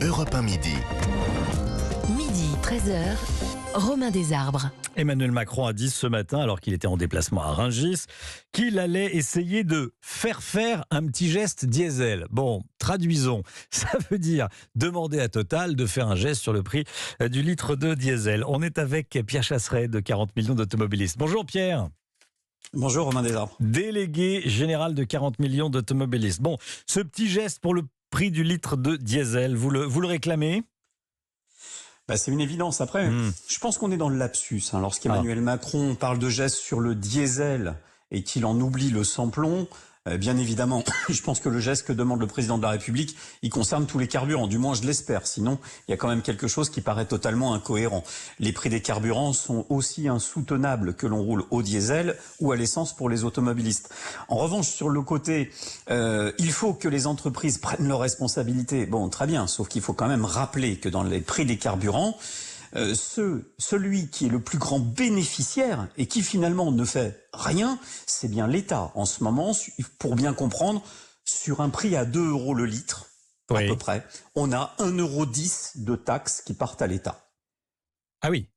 Europe 1 midi. Midi, 13h, Romain Desarbres. Emmanuel Macron a dit ce matin, alors qu'il était en déplacement à Rungis, qu'il allait essayer de faire un petit geste diesel. Bon, traduisons. Ça veut dire demander à Total de faire un geste sur le prix du litre de diesel. On est avec Pierre Chasseret de 40 millions d'automobilistes. Bonjour Pierre. Bonjour Romain Desarbres. Délégué général de 40 millions d'automobilistes. Bon, ce petit geste pour le prix du litre de diesel, vous le réclamez ? C'est une évidence. Après, je pense qu'on est dans le lapsus. Lorsqu'Emmanuel Macron parle de gestes sur le diesel et qu'il en oublie le samplon, bien évidemment, je pense que le geste que demande le président de la République, il concerne tous les carburants. Du moins, je l'espère. Sinon, il y a quand même quelque chose qui paraît totalement incohérent. Les prix des carburants sont aussi insoutenables que l'on roule au diesel ou à l'essence pour les automobilistes. En revanche, sur le côté, il faut que les entreprises prennent leurs responsabilités. Bon, très bien, sauf qu'il faut quand même rappeler que dans les prix des carburants, celui qui est le plus grand bénéficiaire et qui finalement ne fait rien, c'est bien l'État. En ce moment, pour bien comprendre, sur un prix à 2 € le litre, à peu près, on a 1,10 € de taxes qui partent à l'État. Ah oui.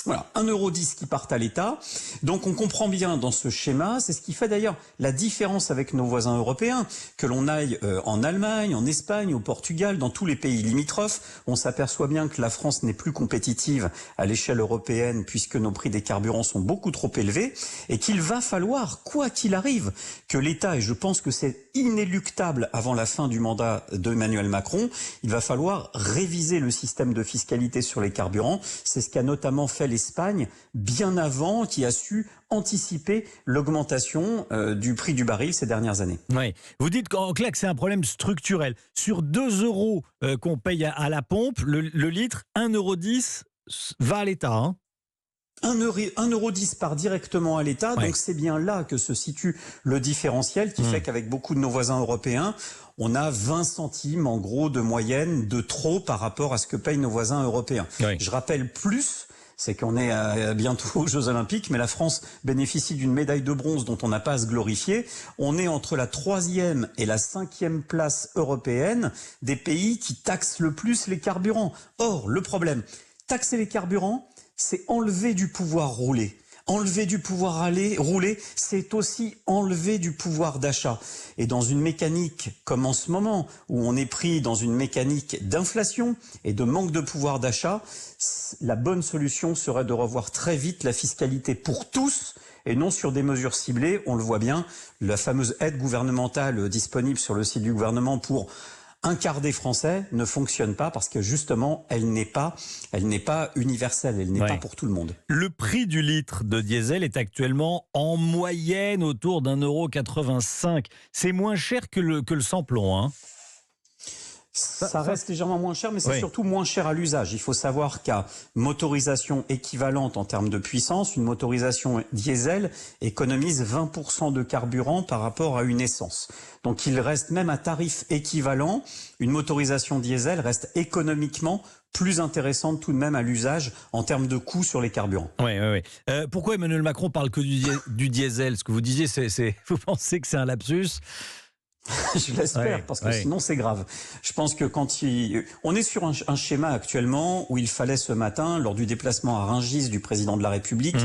Voilà, 1,10 € qui partent à l'État. Donc on comprend bien dans ce schéma, c'est ce qui fait d'ailleurs la différence avec nos voisins européens, que l'on aille en Allemagne, en Espagne, au Portugal, dans tous les pays limitrophes, on s'aperçoit bien que la France n'est plus compétitive à l'échelle européenne puisque nos prix des carburants sont beaucoup trop élevés et qu'il va falloir, quoi qu'il arrive, que l'État, et je pense que c'est inéluctable avant la fin du mandat d'Emmanuel Macron, il va falloir réviser le système de fiscalité sur les carburants. C'est ce qu'a notamment fait l'Espagne bien avant, qui a su anticiper l'augmentation du prix du baril ces dernières années. Oui. Vous dites qu'en clair que c'est un problème structurel. Sur 2 € qu'on paye à la pompe, le litre, 1,10 € va à l'État. 1,10 € part directement à l'État, donc c'est bien là que se situe le différentiel qui fait qu'avec beaucoup de nos voisins européens, on a 20 centimes en gros de moyenne de trop par rapport à ce que payent nos voisins européens. Je rappelle c'est qu'on est bientôt aux Jeux Olympiques, mais la France bénéficie d'une médaille de bronze dont on n'a pas à se glorifier. On est entre la 3e et la 5e place européenne des pays qui taxent le plus les carburants. Or, le problème, taxer les carburants, c'est enlever du pouvoir rouler. Enlever du pouvoir rouler, c'est aussi enlever du pouvoir d'achat. Et dans une mécanique comme en ce moment, où on est pris dans une mécanique d'inflation et de manque de pouvoir d'achat, la bonne solution serait de revoir très vite la fiscalité pour tous et non sur des mesures ciblées. On le voit bien, la fameuse aide gouvernementale disponible sur le site du gouvernement pour un quart des Français ne fonctionne pas parce que justement, elle n'est pas universelle, elle n'est pas pour tout le monde. Le prix du litre de diesel est actuellement en moyenne autour d'1,85 €. C'est moins cher que le samplon, hein. Ça reste légèrement moins cher, mais c'est surtout moins cher à l'usage. Il faut savoir qu'à motorisation équivalente en termes de puissance, une motorisation diesel économise 20% de carburant par rapport à une essence. Donc il reste même à tarif équivalent, une motorisation diesel reste économiquement plus intéressante tout de même à l'usage en termes de coûts sur les carburants. Pourquoi Emmanuel Macron parle que du diesel ? Ce que vous disiez, vous pensez que c'est un lapsus ? Je l'espère, parce que sinon c'est grave. Je pense que on est sur un schéma actuellement où il fallait ce matin, lors du déplacement à Rungis du président de la République,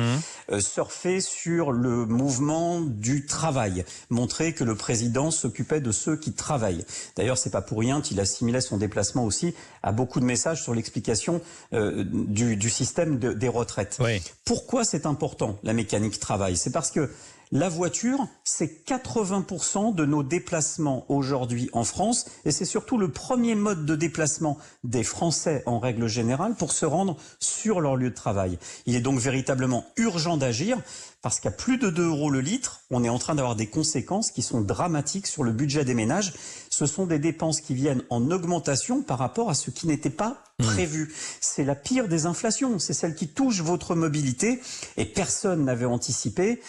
surfer sur le mouvement du travail, montrer que le président s'occupait de ceux qui travaillent. D'ailleurs, c'est pas pour rien qu'il assimilait son déplacement aussi à beaucoup de messages sur l'explication du système des retraites. Pourquoi c'est important, la mécanique travail ? C'est parce que la voiture, c'est 80% de nos déplacements aujourd'hui en France et c'est surtout le premier mode de déplacement des Français en règle générale pour se rendre sur leur lieu de travail. Il est donc véritablement urgent d'agir parce qu'à plus de 2 € le litre, on est en train d'avoir des conséquences qui sont dramatiques sur le budget des ménages. Ce sont des dépenses qui viennent en augmentation par rapport à ce qui n'était pas prévu. C'est la pire des inflations, c'est celle qui touche votre mobilité et personne n'avait anticipé.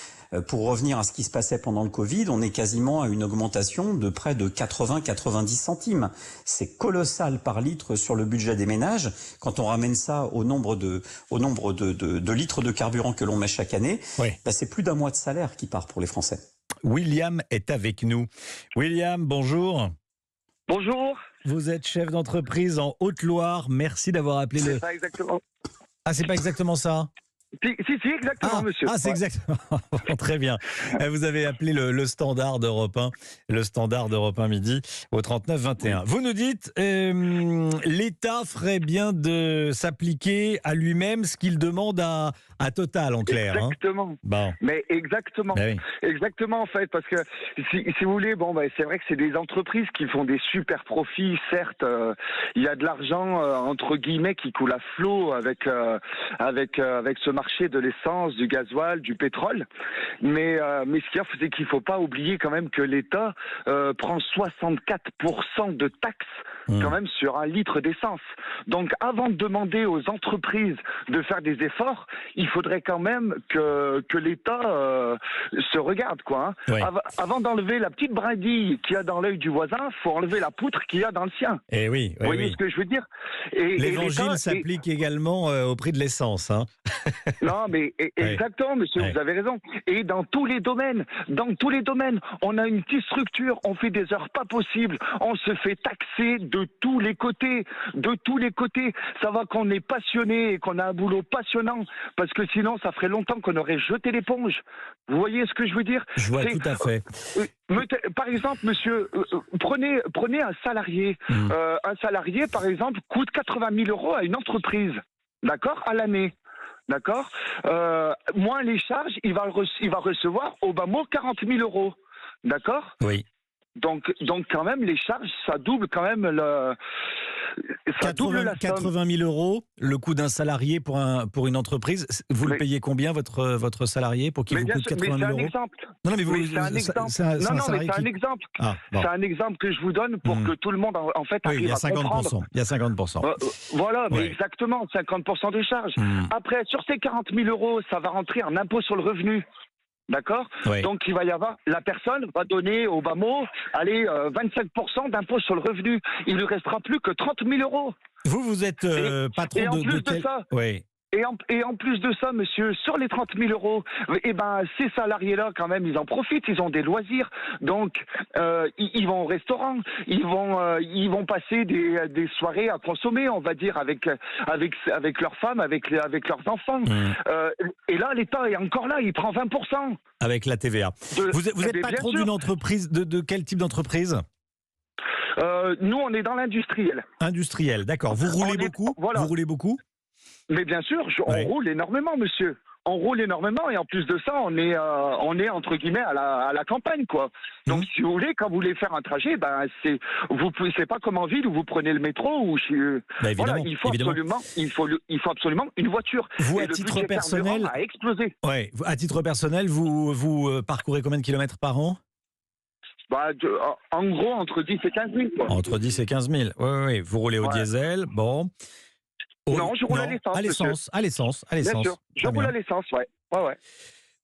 Pour revenir à ce qui se passait pendant le Covid, on est quasiment à une augmentation de près de 80-90 centimes. C'est colossal par litre sur le budget des ménages. Quand on ramène ça au nombre de litres de carburant que l'on met chaque année, c'est plus d'1 mois de salaire qui part pour les Français. William est avec nous. William, bonjour. Bonjour. vous êtes chef d'entreprise en Haute-Loire. Merci d'avoir appelé C'est ça, exactement. Ah, c'est pas exactement ça? Si, exactement, monsieur. Ah, c'est exactement. Très bien. Vous avez appelé le standard d'Europe 1, le standard d'Europe 1 midi au 39 21. Vous nous dites, l'État ferait bien de s'appliquer à lui-même ce qu'il demande à Total, en clair. Exactement. Bon. Mais exactement. Ben oui. Exactement, en fait, parce que si vous voulez, c'est vrai que c'est des entreprises qui font des super profits. Certes, il y a de l'argent entre guillemets qui coule à flot avec ce marché de l'essence, du gasoil, du pétrole. Mais ce qu'il y a, c'est qu'il faut pas oublier quand même que l'État prend 64% de taxes quand même sur un litre d'essence. Donc, avant de demander aux entreprises de faire des efforts, il faudrait quand même que l'État se regarde, quoi. Oui. Avant d'enlever la petite brindille qu'il y a dans l'œil du voisin, faut enlever la poutre qu'il y a dans le sien. Et oui, Vous voyez ce que je veux dire? L'évangile s'applique également au prix de l'essence. Non, mais exactement, monsieur, vous avez raison. Et dans tous les domaines, on a une petite structure, on fait des heures pas possibles, on se fait taxer de tous les côtés, Ça va qu'on est passionné et qu'on a un boulot passionnant, parce que sinon, ça ferait longtemps qu'on aurait jeté l'éponge. Vous voyez ce que je veux dire? Je vois tout à fait. Par exemple, monsieur, prenez un salarié. Un salarié, par exemple, coûte 80 000 € à une entreprise, d'accord, à l'année. D'accord, moins les charges, il va recevoir au bas mot 40 000 €. D'accord. Oui. Donc quand même les charges, ça double quand même double la somme. 80 000 €, le coût d'un salarié pour une entreprise. Vous le payez combien votre salarié pour qu'il vous coûte 80 000 €? Exemple. Non, mais c'est un exemple. C'est un exemple. C'est un exemple que je vous donne pour que tout le monde en fait arrive à comprendre. Il y a 50%. Voilà, mais exactement, 50% de charges. Après, sur ces 40 000 €, ça va rentrer en impôt sur le revenu. D'accord. Donc il va y avoir, la personne va donner au bas mot, 25% d'impôt sur le revenu. Il lui restera plus que 30 000 €. Vous êtes patron et en plus de quel... ça. Oui. Et en plus de ça, monsieur, sur les 30 000 €, ces salariés-là, quand même, ils en profitent, ils ont des loisirs. Donc, ils vont au restaurant, ils vont passer des soirées à consommer, on va dire, avec leurs femmes, avec leurs enfants. Et là, l'État est encore là, il prend 20%. Avec la TVA. Vous êtes patron d'une entreprise, de quel type d'entreprise? Nous, on est dans l'industriel. Industriel, d'accord. Vous roulez beaucoup? Voilà. Vous roulez beaucoup? Mais bien sûr, on roule énormément, monsieur. On roule énormément et en plus de ça, on est entre guillemets à la campagne, quoi. Donc, si vous voulez, quand vous voulez faire un trajet, c'est pas comme en ville où vous prenez le métro ou voilà, il faut absolument une voiture. Vous, et à titre personnel, a explosé. Ouais, à titre personnel, vous parcourez combien de kilomètres par an? En gros, entre 10 et 15 000. Quoi. Entre 10 et 15 000. Oui. Vous roulez au diesel, bon. Non, je roule à l'essence. À l'essence. Bien sûr, je roule à l'essence, ouais.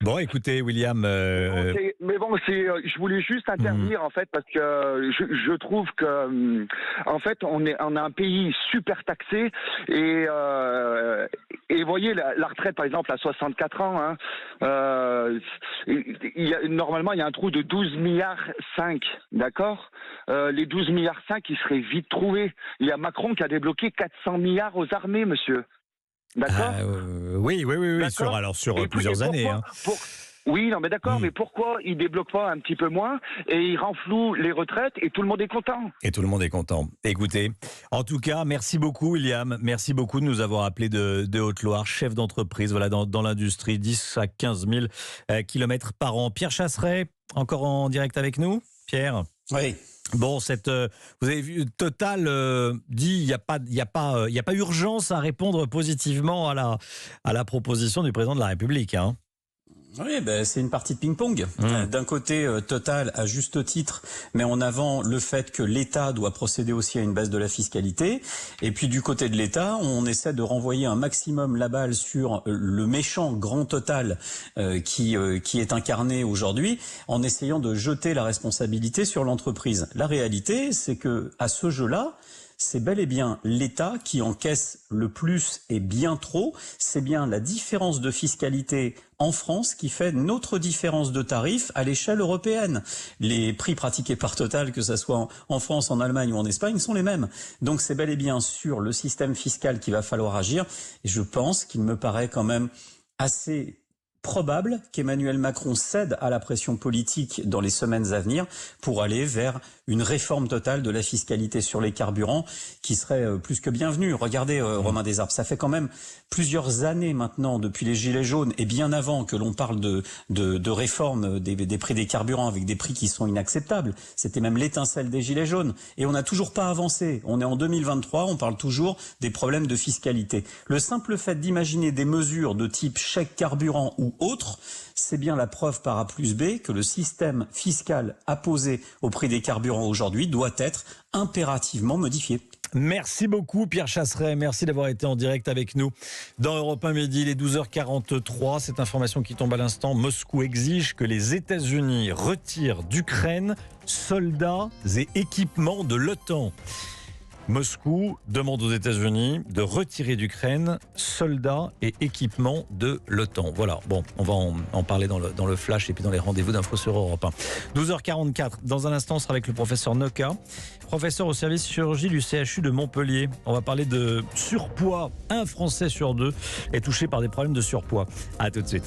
Bon, écoutez, William. Mais bon, je voulais juste intervenir en fait parce que je trouve que en fait on a un pays super taxé et vous voyez la retraite par exemple à 64 ans, normalement il y a un trou de 12 milliards 5, d'accord. Les 12 milliards 5, ils seraient vite trouvés. Il y a Macron qui a débloqué 400 milliards aux armées, monsieur. D'accord. Oui. Sur plusieurs années. Oui, non, mais d'accord, mais pourquoi il débloque pas un petit peu moins et il renfloue les retraites et tout le monde est content? Et tout le monde est content. Écoutez, en tout cas, merci beaucoup, William. Merci beaucoup de nous avoir appelé de Haute-Loire, chef d'entreprise, voilà, dans l'industrie, 10 à 15 000 kilomètres par an. Pierre Chasseret, encore en direct avec nous. Pierre. Oui. Bon, vous avez vu, Total dit il n'y a pas urgence à répondre positivement à la proposition du président de la République. Oui, c'est une partie de ping-pong. D'un côté, Total, à juste titre, met en avant le fait que l'État doit procéder aussi à une baisse de la fiscalité. Et puis du côté de l'État, on essaie de renvoyer un maximum la balle sur le méchant grand Total qui est incarné aujourd'hui, en essayant de jeter la responsabilité sur l'entreprise. La réalité, c'est que à ce jeu-là, c'est bel et bien l'État qui encaisse le plus et bien trop. C'est bien la différence de fiscalité en France qui fait notre différence de tarifs à l'échelle européenne. Les prix pratiqués par Total, que ce soit en France, en Allemagne ou en Espagne, sont les mêmes. Donc c'est bel et bien sur le système fiscal qu'il va falloir agir. Et je pense qu'il me paraît quand même assez probable qu'Emmanuel Macron cède à la pression politique dans les semaines à venir pour aller vers une réforme totale de la fiscalité sur les carburants qui serait plus que bienvenue. Regardez, Romain Desarbres, ça fait quand même plusieurs années maintenant, depuis les Gilets jaunes et bien avant, que l'on parle de réforme des prix des carburants avec des prix qui sont inacceptables. C'était même l'étincelle des Gilets jaunes. Et on n'a toujours pas avancé. On est en 2023, on parle toujours des problèmes de fiscalité. Le simple fait d'imaginer des mesures de type chèque carburant ou autre, c'est bien la preuve par A plus B que le système fiscal apposé au prix des carburants aujourd'hui doit être impérativement modifié. Merci beaucoup Pierre Chasseret, merci d'avoir été en direct avec nous dans Europe 1 Midi. Il est 12h43, cette information qui tombe à l'instant. Moscou exige que les États-Unis retirent d'Ukraine soldats et équipements de l'OTAN. Moscou demande aux États-Unis de retirer d'Ukraine soldats et équipements de l'OTAN. Voilà, bon, on va en parler dans le flash et puis dans les rendez-vous d'infos sur Europe 1. 12h44, dans un instant, on sera avec le professeur Noka, professeur au service chirurgie du CHU de Montpellier. On va parler de surpoids. Un Français sur deux est touché par des problèmes de surpoids. À tout de suite.